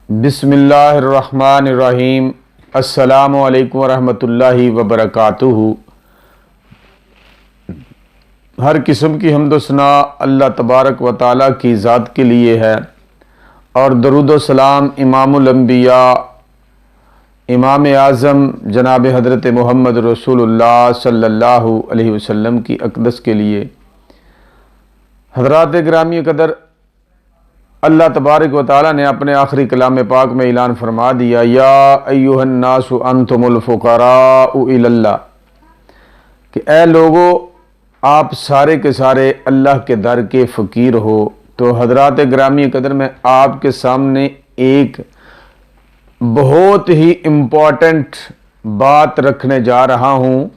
بسم اللہ الرحمن الرحیم۔ السلام علیکم ورحمۃ اللہ وبرکاتہ۔ ہر قسم کی حمد و ثنا اللہ تبارک و تعالیٰ کی ذات کے لیے ہے، اور درود و سلام امام الانبیاء امام اعظم جناب حضرت محمد رسول اللہ صلی اللہ علیہ وسلم کی اقدس کے لیے۔ حضرات گرامی قدر، اللہ تبارک و تعالیٰ نے اپنے آخری کلام پاک میں اعلان فرما دیا، یا ایھا الناس انتم الفقراء الی اللہ، کہ اے لوگو آپ سارے کے سارے اللہ کے در کے فقیر ہو۔ تو حضرات گرامی قدر، میں آپ کے سامنے ایک بہت ہی امپورٹنٹ بات رکھنے جا رہا ہوں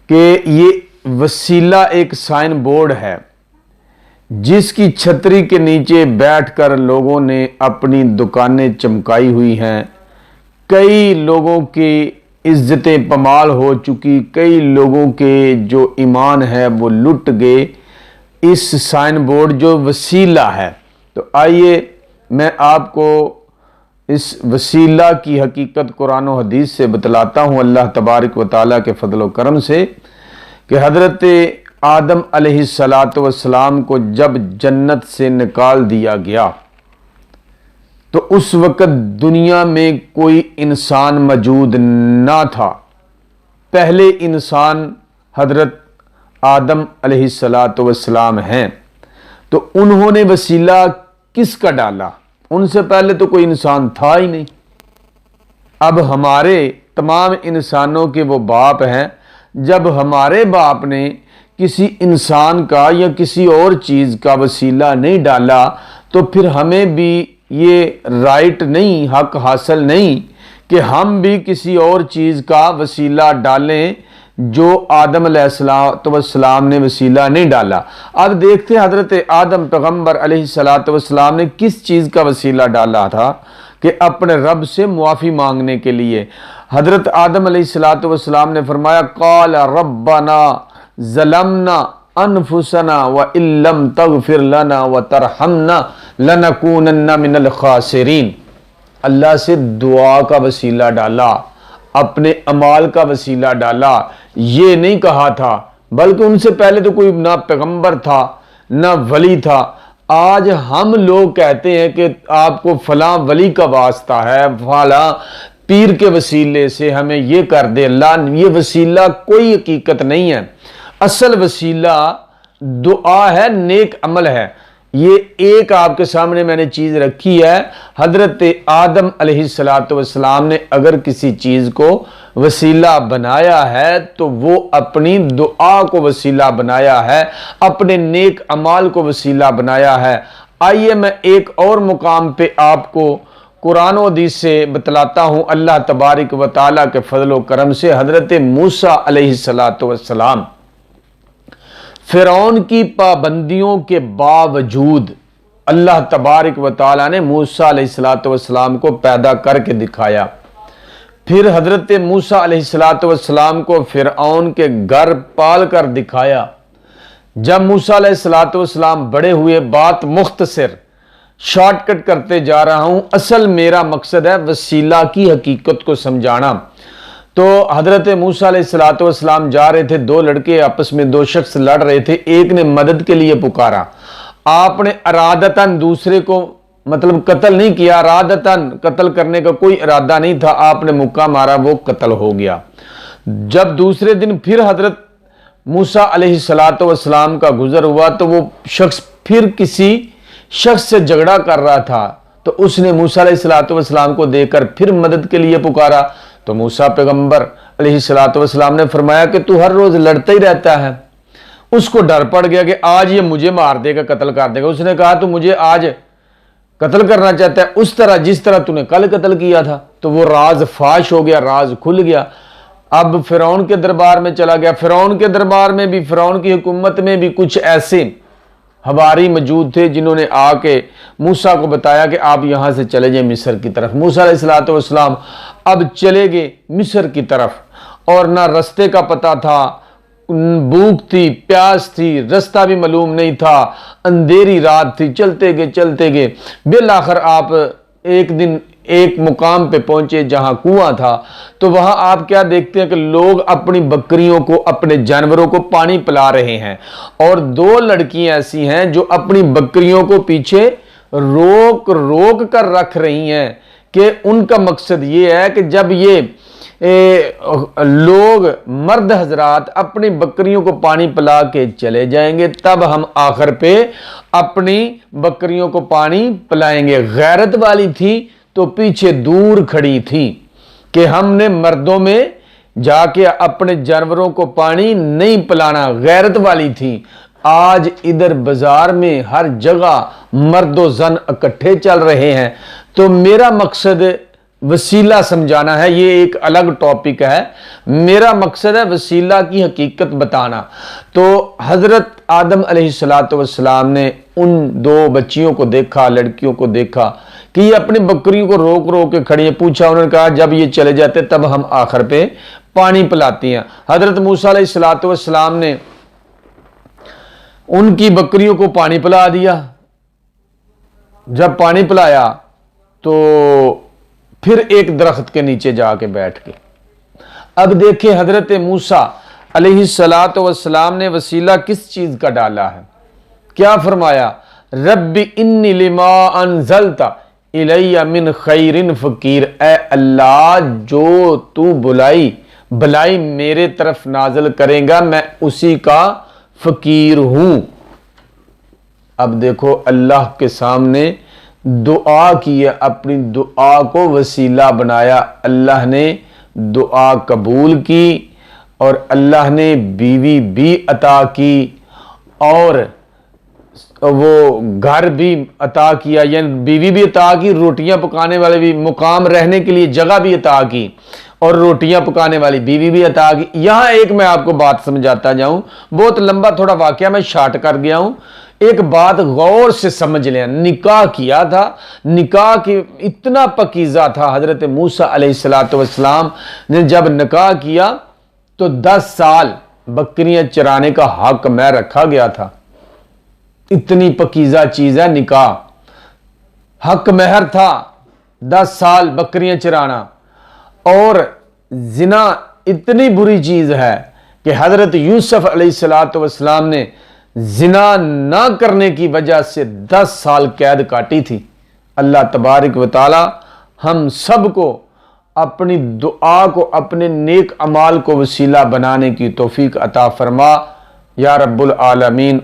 کہ یہ وسیلہ ایک سائن بورڈ ہے جس کی چھتری کے نیچے بیٹھ کر لوگوں نے اپنی دکانیں چمکائی ہوئی ہیں۔ کئی لوگوں کی عزتیں پامال ہو چکی، کئی لوگوں کے جو ایمان ہے وہ لٹ گئے اس سائن بورڈ جو وسیلہ ہے۔ تو آئیے میں آپ کو اس وسیلہ کی حقیقت قرآن و حدیث سے بتلاتا ہوں، اللہ تبارک و تعالیٰ کے فضل و کرم سے، کہ حضرت آدم علیہ السلام کو جب جنت سے نکال دیا گیا تو اس وقت دنیا میں کوئی انسان موجود نہ تھا۔ پہلے انسان حضرت آدم علیہ السلام ہیں۔ تو انہوں نے وسیلہ کس کا ڈالا؟ ان سے پہلے تو کوئی انسان تھا ہی نہیں۔ اب ہمارے تمام انسانوں کے وہ باپ ہیں۔ جب ہمارے باپ نے کسی انسان کا یا کسی اور چیز کا وسیلہ نہیں ڈالا تو پھر ہمیں بھی یہ رائٹ نہیں، حق حاصل نہیں کہ ہم بھی کسی اور چیز کا وسیلہ ڈالیں جو آدم علیہ السلام نے وسیلہ نہیں ڈالا۔ اب دیکھتے ہیں حضرت آدم پیغمبر علیہ السلام نے کس چیز کا وسیلہ ڈالا تھا کہ اپنے رب سے معافی مانگنے کے لیے۔ حضرت آدم علیہ السلام نے فرمایا، قال ربنا ظلمنا انفسنا وان لم تغفر لنا وترحمنا لنکونن من الخاسرین۔ اللہ سے دعا کا وسیلہ ڈالا، اپنے اعمال کا وسیلہ ڈالا، یہ نہیں کہا تھا، بلکہ ان سے پہلے تو کوئی نہ پیغمبر تھا نہ ولی تھا۔ آج ہم لوگ کہتے ہیں کہ آپ کو فلاں ولی کا واسطہ ہے، فلاں پیر کے وسیلے سے ہمیں یہ کر دے اللہ۔ یہ وسیلہ کوئی حقیقت نہیں ہے۔ اصل وسیلہ دعا ہے، نیک عمل ہے۔ یہ ایک آپ کے سامنے میں نے چیز رکھی ہے۔ حضرت آدم علیہ السلام نے اگر کسی چیز کو وسیلہ بنایا ہے تو وہ اپنی دعا کو وسیلہ بنایا ہے، اپنے نیک اعمال کو وسیلہ بنایا ہے۔ آئیے میں ایک اور مقام پہ آپ کو قرآن و حدیث سے بتلاتا ہوں، اللہ تبارک و تعالیٰ کے فضل و کرم سے۔ حضرت موسیٰ علیہ السلام فرعون کی پابندیوں کے باوجود اللہ تبارک و تعالیٰ نے موسیٰ علیہ السلام کو پیدا کر کے دکھایا۔ پھر حضرت موسیٰ علیہ السلام کو فرعون کے گھر پال کر دکھایا۔ جب موسیٰ علیہ السلام بڑے ہوئے، بات مختصر شارٹ کٹ کرتے جا رہا ہوں، اصل میرا مقصد ہے وسیلہ کی حقیقت کو سمجھانا۔ تو حضرت موسیٰ علیہ السلام جا رہے تھے، دو لڑکے آپس میں، دو شخص لڑ رہے تھے، ایک نے مدد کے لیے پکارا۔ آپ نے ارادتاً دوسرے کو قتل نہیں کیا، ارادتاً قتل کرنے کا کوئی ارادہ نہیں تھا، آپ نے مکہ مارا، وہ قتل ہو گیا۔ جب دوسرے دن پھر حضرت موسیٰ علیہ السلام کا گزر ہوا تو وہ شخص پھر کسی شخص سے جھگڑا کر رہا تھا، تو اس نے موسیٰ علیہ السلام کو دیکھ کر پھر مدد کے لیے پکارا۔ تو موسیٰ پیغمبر علیہ السلام نے فرمایا کہ تو ہر روز لڑتا ہی رہتا ہے۔ اس کو ڈر پڑ گیا کہ آج یہ مجھے مار دے گا، قتل کر دے گا۔ اس نے کہا تو مجھے آج قتل کرنا چاہتا ہے اس طرح جس طرح تو نے کل قتل کیا تھا۔ تو وہ راز فاش ہو گیا، راز کھل گیا۔ اب فرعون کے دربار میں چلا گیا۔ فرعون کے دربار میں بھی، فرعون کی حکومت میں بھی کچھ ایسے حواری موجود تھے جنہوں نے آ کے موسیٰ کو بتایا کہ آپ یہاں سے چلے جائیں مصر کی طرف۔ موسیٰ علیہ السلام اب چلے گئے مصر کی طرف، اور نہ رستے کا پتہ تھا، بھوک تھی، پیاس تھی، رستہ بھی معلوم نہیں تھا، اندھیری رات تھی، چلتے گئے بالآخر آپ ایک دن ایک مقام پہ پہنچے جہاں کنواں تھا، تو وہاں آپ کیا دیکھتے ہیں کہ لوگ اپنی بکریوں کو، اپنے جانوروں کو پانی پلا رہے ہیں، اور دو لڑکیاں ایسی ہیں جو اپنی بکریوں کو پیچھے روک روک کر رکھ رہی ہیں کہ ان کا مقصد یہ ہے کہ جب یہ لوگ مرد حضرات اپنی بکریوں کو پانی پلا کے چلے جائیں گے، تب ہم آخر پہ اپنی بکریوں کو پانی پلائیں گے۔ غیرت والی تھی تو پیچھے دور کھڑی تھی کہ ہم نے مردوں میں جا کے اپنے جانوروں کو پانی نہیں پلانا، غیرت والی تھی۔ آج ادھر بازار میں ہر جگہ مرد و زن اکٹھے چل رہے ہیں۔ تو میرا مقصد وسیلہ سمجھانا ہے، یہ ایک الگ ٹاپک ہے، میرا مقصد ہے وسیلہ کی حقیقت بتانا۔ تو حضرت آدم علیہ السلام نے ان دو بچیوں کو دیکھا، لڑکیوں کو دیکھا کہ یہ اپنی بکریوں کو روک روک کے کھڑی ہیں، پوچھا، انہوں نے کہا جب یہ چلے جاتے تب ہم آخر پہ پانی پلاتی ہیں۔ حضرت موسیٰ علیہ السلام نے ان کی بکریوں کو پانی پلا دیا۔ جب پانی پلایا تو پھر ایک درخت کے نیچے جا کے بیٹھ کے اب دیکھیں حضرت موسیٰ علیہ السلام نے وسیلہ کس چیز کا ڈالا ہے، کیا فرمایا؟ رب انی لما انزلت الی من خیر فقیر، اے اللہ جو تو بلائی میرے طرف نازل کرے گا میں اسی کا فقیر ہوں۔ اب دیکھو اللہ کے سامنے دعا کی ہے، اپنی دعا کو وسیلہ بنایا، اللہ نے دعا قبول کی اور اللہ نے بیوی بھی عطا کی اور وہ گھر بھی عطا کیا، یعنی بیوی بھی عطا کی، روٹیاں پکانے والے بھی، مقام رہنے کے لیے جگہ بھی عطا کی اور روٹیاں پکانے والی بیوی بھی عطا کی۔ یہاں ایک میں آپ کو بات سمجھاتا جاؤں، بہت لمبا تھوڑا واقعہ میں شارٹ کر گیا ہوں، ایک بات غور سے سمجھ لیں۔ نکاح کیا تھا، نکاح کی اتنا پاکیزہ تھا، حضرت موسیٰ علیہ السلام نے جب نکاح کیا تو 10 سال بکریاں چرانے کا حق میں رکھا گیا تھا۔ اتنی پاکیزہ چیز ہے نکاح، حق مہر تھا 10 سال بکریاں چرانا۔ اور زنا اتنی بری چیز ہے کہ حضرت یوسف علیہ السلام نے زنا نہ کرنے کی وجہ سے 10 سال قید کاٹی تھی۔ اللہ تبارک و تعالی ہم سب کو اپنی دعا کو، اپنے نیک اعمال کو وسیلہ بنانے کی توفیق عطا فرما یا رب العالمین۔